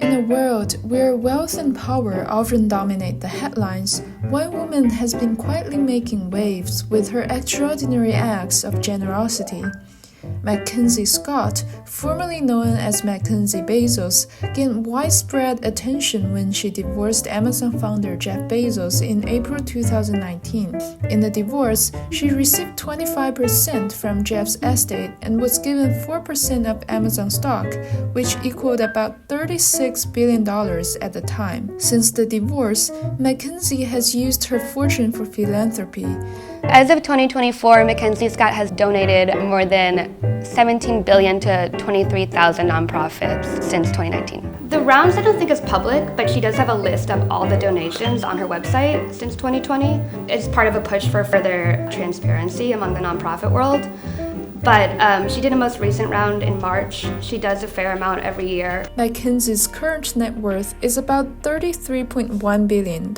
In a world where wealth and power often dominate the headlines, one woman has been quietly making waves with her extraordinary acts of generosity. MacKenzie Scott, formerly known as MacKenzie Bezos, gained widespread attention when she divorced Amazon founder Jeff Bezos in April 2019. In the divorce, she received 25% from Jeff's estate and was given 4% of Amazon stock, which equaled about $36 billion at the time. Since the divorce, MacKenzie has used her fortune for philanthropy. As of 2024, MacKenzie Scott has donated more than $17 billion to 23,000 nonprofits since 2019. The rounds I don't think is public, but she does have a list of all the donations on her website since 2020. It's part of a push for further transparency among the nonprofit world. But she did a most recent round in March. She does a fair amount every year. MacKenzie's current net worth is about $33.1 billion,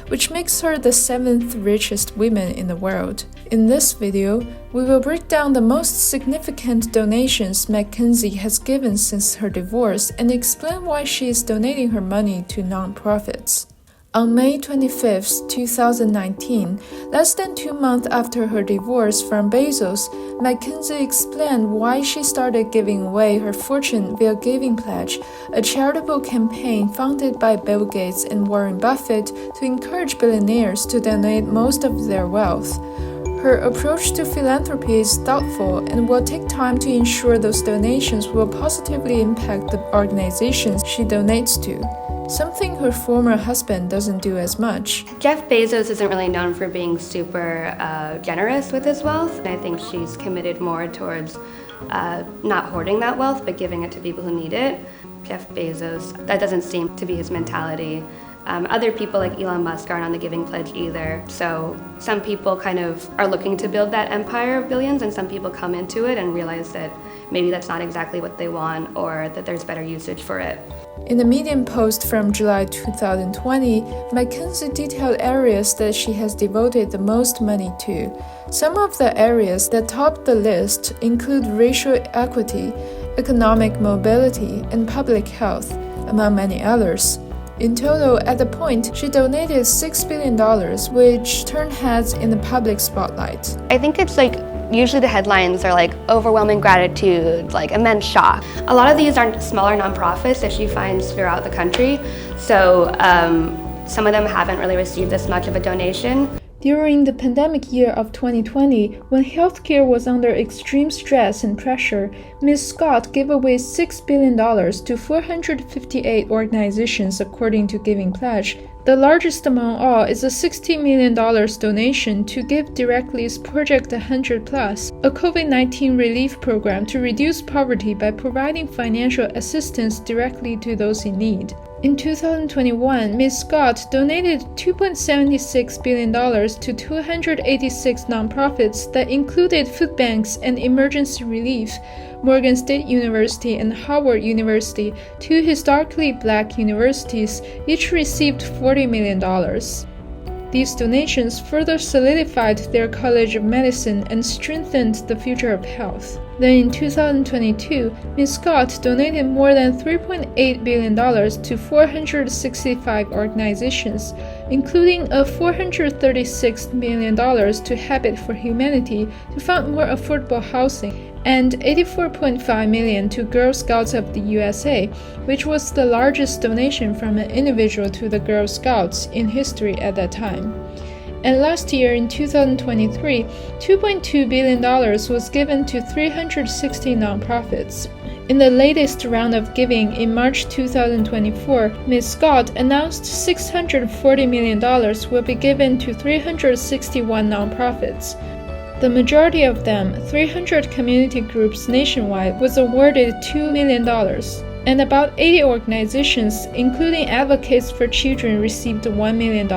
which makes her the 7th richest woman in the world. In this video, we will break down the most significant donations MacKenzie has given since her divorce and explain why she is donating her money to nonprofits. On May 25, 2019, less than 2 months after her divorce from Bezos, MacKenzie explained why she started giving away her fortune via Giving Pledge, a charitable campaign funded by Bill Gates and Warren Buffett to encourage billionaires to donate most of their wealth. Her approach to philanthropy is thoughtful and will take time to ensure those donations will positively impact the organizations she donates to, something her former husband doesn't do as much. Jeff Bezos isn't really known for being super generous with his wealth. And I think she's committed more towards not hoarding that wealth, but giving it to people who need it. Jeff Bezos, that doesn't seem to be his mentality. Other people like Elon Musk aren't on the Giving Pledge either. So some people kind of are looking to build that empire of billions, and some people come into it and realize that maybe that's not exactly what they want or that there's better usage for it. In the Medium post from July 2020, MacKenzie detailed areas that she has devoted the most money to. Some of the areas that top the list include racial equity, economic mobility, and public health, among many others. In total, at the point, she donated $6 billion, which turned heads in the public spotlight. I think it's usually the headlines are overwhelming gratitude, immense shock. A lot of these are smaller nonprofits that she finds throughout the country, so some of them haven't really received this much of a donation. During the pandemic year of 2020, when healthcare was under extreme stress and pressure, Ms. Scott gave away $6 billion to 458 organizations according to Giving Pledge. The largest among all is a $60 million donation to Give Directly's Project 100+, a COVID-19 relief program to reduce poverty by providing financial assistance directly to those in need. In 2021, Ms. Scott donated $2.76 billion to 286 nonprofits that included food banks and emergency relief, Morgan State University and Howard University, two historically black universities, each received $40 million. These donations further solidified their College of Medicine and strengthened the future of health. Then in 2022, Ms. Scott donated more than $3.8 billion to 465 organizations, including a $436 million to Habit for Humanity to fund more affordable housing, and $84.5 million to Girl Scouts of the USA, which was the largest donation from an individual to the Girl Scouts in history at that time. And last year, in 2023, $2.2 billion was given to 360 nonprofits. In the latest round of giving in March 2024, Ms. Scott announced $640 million will be given to 361 nonprofits. The majority of them, 300 community groups nationwide, was awarded $2 million. And about 80 organizations, including Advocates for Children, received $1 million.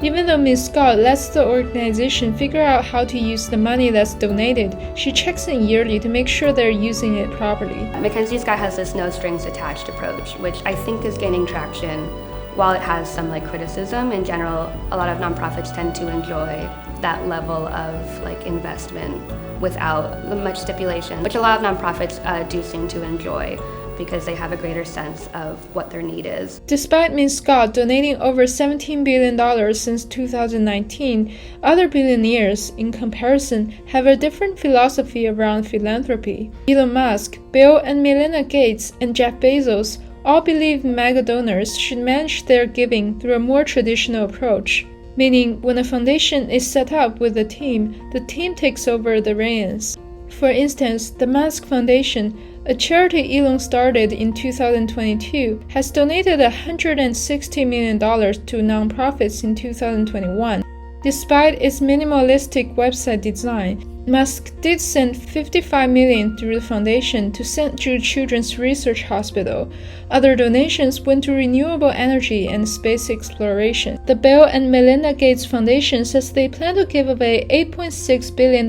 Even though Ms. Scott lets the organization figure out how to use the money that's donated, she checks in yearly to make sure they're using it properly. MacKenzie Scott has this no-strings-attached approach, which I think is gaining traction. While it has some criticism, in general, a lot of nonprofits tend to enjoy that level of investment without much stipulation, which a lot of nonprofits do seem to enjoy. because they have a greater sense of what their need is. Despite Ms. Scott donating over $17 billion since 2019, other billionaires, in comparison, have a different philosophy around philanthropy. Elon Musk, Bill and Melinda Gates, and Jeff Bezos all believe mega donors should manage their giving through a more traditional approach, meaning when a foundation is set up with the team takes over the reins. For instance, the Musk Foundation, a charity Elon started in 2022, has donated $160 million to nonprofits in 2021. Despite its minimalistic website design, Musk did send $55 million through the foundation to St. Jude Children's Research Hospital. Other donations went to renewable energy and space exploration. The Bill and Melinda Gates Foundation says they plan to give away $8.6 billion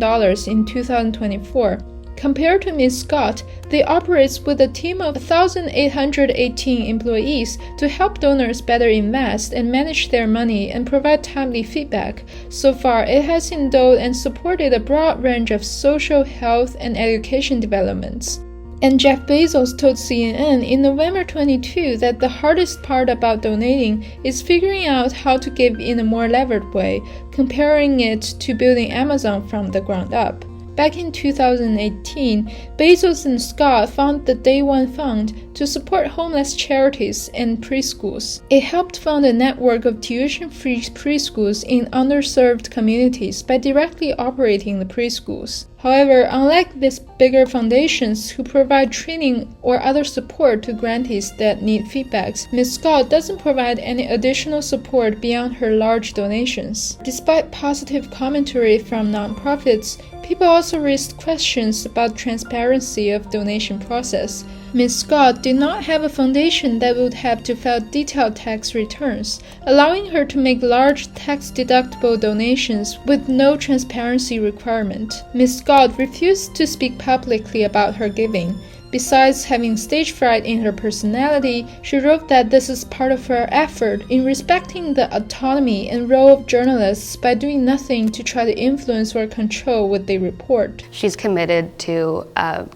in 2024. Compared to Ms. Scott, they operate with a team of 1,818 employees to help donors better invest and manage their money and provide timely feedback. So far, it has endowed and supported a broad range of social, health, and education developments. And Jeff Bezos told CNN in November 22 that the hardest part about donating is figuring out how to give in a more levered way, comparing it to building Amazon from the ground up. Back in 2018, Bezos and Scott founded the Day One Fund to support homeless charities and preschools. It helped fund a network of tuition-free preschools in underserved communities by directly operating the preschools. However, unlike these bigger foundations who provide training or other support to grantees that need feedbacks, Ms. Scott doesn't provide any additional support beyond her large donations. Despite positive commentary from nonprofits, people also raised questions about transparency of donation process. Ms. Scott did not have a foundation that would have to file detailed tax returns, allowing her to make large tax-deductible donations with no transparency requirement. Ms. Scott refused to speak publicly about her giving. Besides having stage fright in her personality, she wrote that this is part of her effort in respecting the autonomy and role of journalists by doing nothing to try to influence or control what they report. She's committed to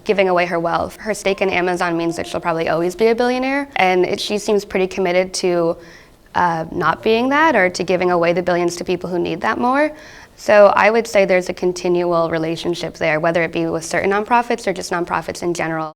giving away her wealth. Her stake in Amazon means that she'll probably always be a billionaire, and she seems pretty committed to not being that, or to giving away the billions to people who need that more. So I would say there's a continual relationship there, whether it be with certain nonprofits or just nonprofits in general.